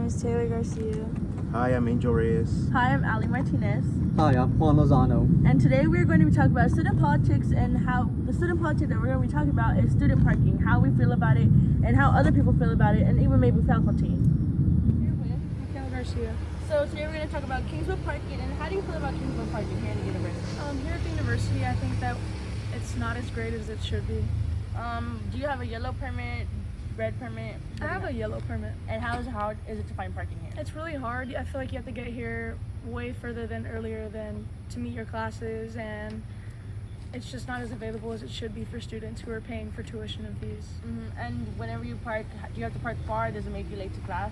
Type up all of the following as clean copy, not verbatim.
is Taylor Garcia. Hi, I'm Angel Reyes. Hi, I'm Ali Martinez. Hi, I'm Juan Lozano. And today we're going to be talking about student politics and how the student politics that we're going to be talking about is student parking, how we feel about it, and how other people feel about it, and even maybe faculty. Here with Michaela Garcia. So today we're going to talk about Kingsville parking, and how do you feel about Kingsville parking here in the university? Here at the university, I think that it's not as great as it should be. Do you have a yellow permit, red permit? I have a yellow permit. And how hard is it to find parking here? It's really hard. I feel like you have to get here way further than earlier than to meet your classes, and it's just not as available as it should be for students who are paying for tuition and fees. And whenever you park, do you have to park far? Does it make you late to class?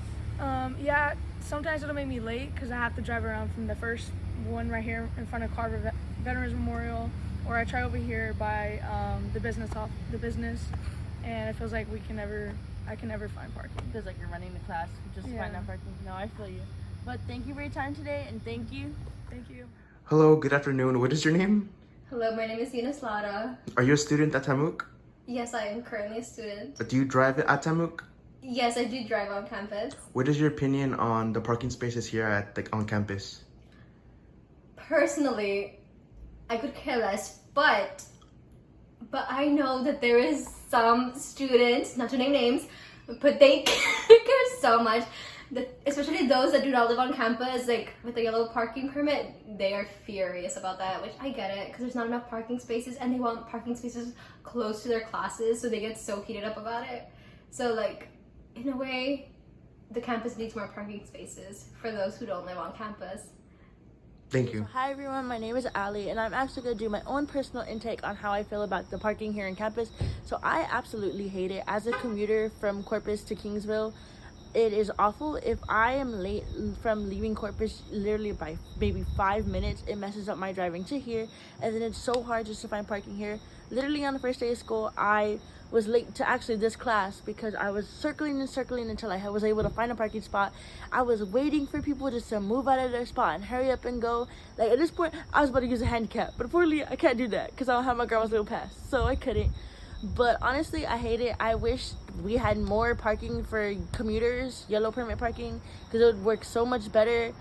Yeah, sometimes it'll make me late because I have to drive around from the first one right here in front of Carver Veterans Memorial, or I try over here by the business, and it feels like I can never find parking. It feels like you're running the class just to find that parking. No, I feel you. But thank you for your time today, and thank you. Thank you. Hello, good afternoon. What is your name? Hello, my name is Yunus Lara. Are you a student at Tamuk? Yes, I am currently a student. Do you drive at Tamuk? Yes, I do drive on campus. What is your opinion on the parking spaces here on campus? Personally, I could care less, but I know that there is some students, not to name names, but they care so much, that especially those that do not live on campus, like with the yellow parking permit, they are furious about that, which I get it, because there's not enough parking spaces, and they want parking spaces close to their classes, so they get so heated up about it. So like, in a way, the campus needs more parking spaces for those who don't live on campus. Thank you. Hi everyone, my name is Ali, and I'm actually going to do my own personal intake on how I feel about the parking here on campus. So I absolutely hate it. As a commuter from Corpus to Kingsville, it is awful. If I am late from leaving Corpus literally by maybe 5 minutes, it messes up my driving to here, and then it's so hard just to find parking here. Literally on the first day of school, I was late to actually this class because I was circling and circling until I was able to find a parking spot. I was waiting for people just to move out of their spot and hurry up and go. Like at this point, I was about to use a handicap, but unfortunately, I can't do that because I don't have my grandma's little pass, so I couldn't. But honestly, I hate it. I wish we had more parking for commuters, yellow permit parking, because it would work so much better.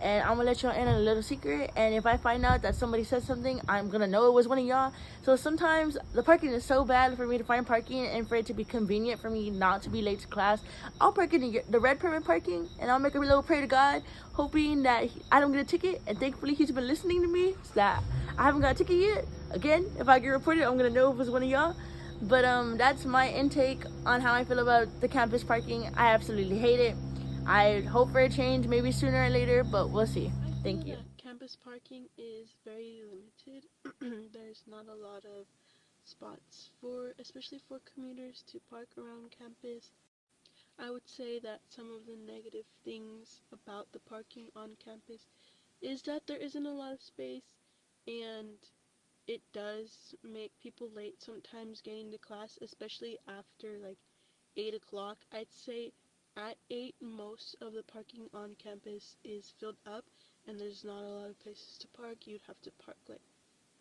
And I'm gonna let y'all in on a little secret, and if I find out that somebody said something, I'm gonna know it was one of y'all. So sometimes the parking is so bad for me to find parking and for it to be convenient for me not to be late to class. I'll park in the red permit parking, and I'll make a little prayer to God, hoping that I don't get a ticket, and thankfully he's been listening to me so that I haven't got a ticket yet. Again, if I get reported, I'm gonna know if it was one of y'all. But that's my intake on how I feel about the campus parking. I absolutely hate it. I hope for a change maybe sooner or later, but we'll see. Thank you. Campus parking is very limited. There's not a lot of spots especially for commuters to park around campus. I would say that some of the negative things about the parking on campus is that there isn't a lot of space, and it does make people late sometimes getting to class, especially after like 8 o'clock. I'd say at 8, most of the parking on campus is filled up, and there's not a lot of places to park. You'd have to park like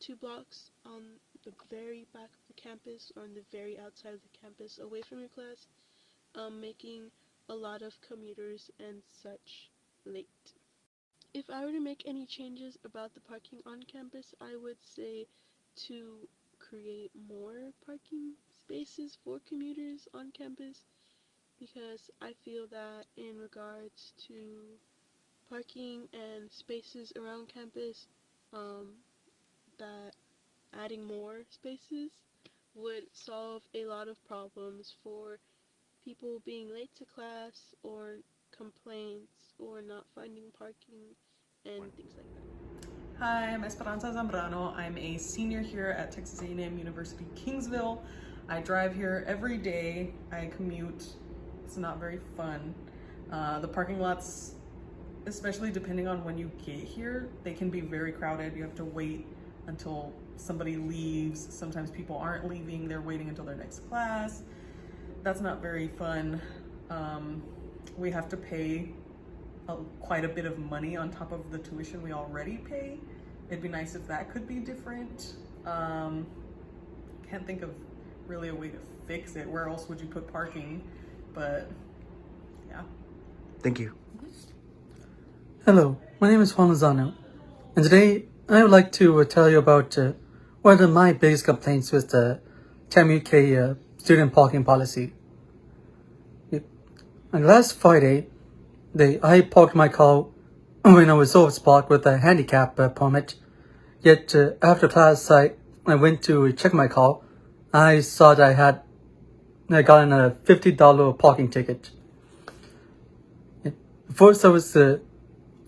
2 blocks on the very back of the campus or on the very outside of the campus away from your class, making a lot of commuters and such late. If I were to make any changes about the parking on campus, I would say to create more parking spaces for commuters on campus, because I feel that in regards to parking and spaces around campus, that adding more spaces would solve a lot of problems for people being late to class or complaints or not finding parking and things like that. Hi, I'm Esperanza Zambrano. I'm a senior here at Texas A&M University Kingsville. I drive here every day. I commute. It's not very fun. The parking lots, especially depending on when you get here, they can be very crowded. You have to wait until somebody leaves. Sometimes people aren't leaving, they're waiting until their next class. That's not very fun. We have to pay quite a bit of money on top of the tuition we already pay. It'd be nice if that could be different. Can't think of really a way to fix it. Where else would you put parking? But yeah. Thank you. Hello, my name is Juan Lozano, and today I would like to tell you about one of my biggest complaints with the TAMUK student parking policy. On last Friday, I parked my car when I was over with a handicap permit. Yet after class, I went to check my car. I saw that I gotten a $50 parking ticket. At first, I was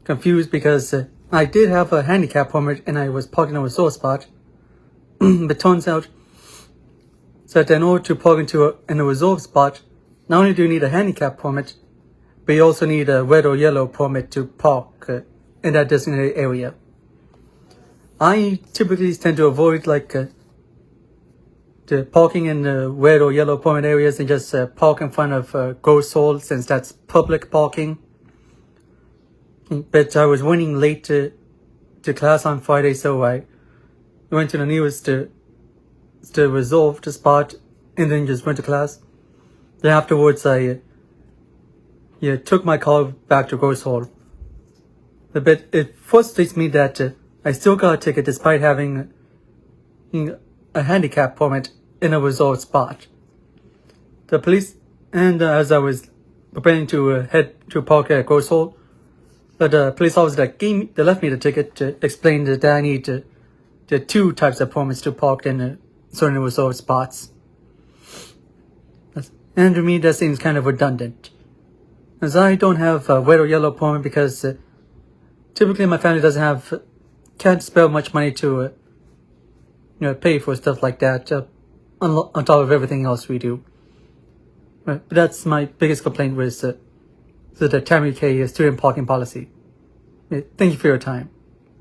confused because I did have a handicap permit and I was parking in a sore spot. But turns out that in order to park in a reserved spot, not only do you need a handicap permit, but you also need a red or yellow permit to park in that designated area. I typically tend to avoid the parking in the red or yellow permit areas and just park in front of Gross Hall, since that's public parking. But I was running late to class on Friday, so I went to the nearest reserved spot and then just went to class. Then afterwards, I took my car back to Gross Hall. But it frustrates me that I still got a ticket despite having a handicap permit in a reserved spot. The police, and as I was preparing to head to park at Gross Hall, the police officer that left me the ticket explained that I need the two types of permits to park in certain reserved spots. And to me, that seems kind of redundant, as I don't have a red or yellow permit because typically my family can't spare much money to pay for stuff like that on top of everything else we do. But that's my biggest complaint with the TAMUK student parking policy. Thank you for your time.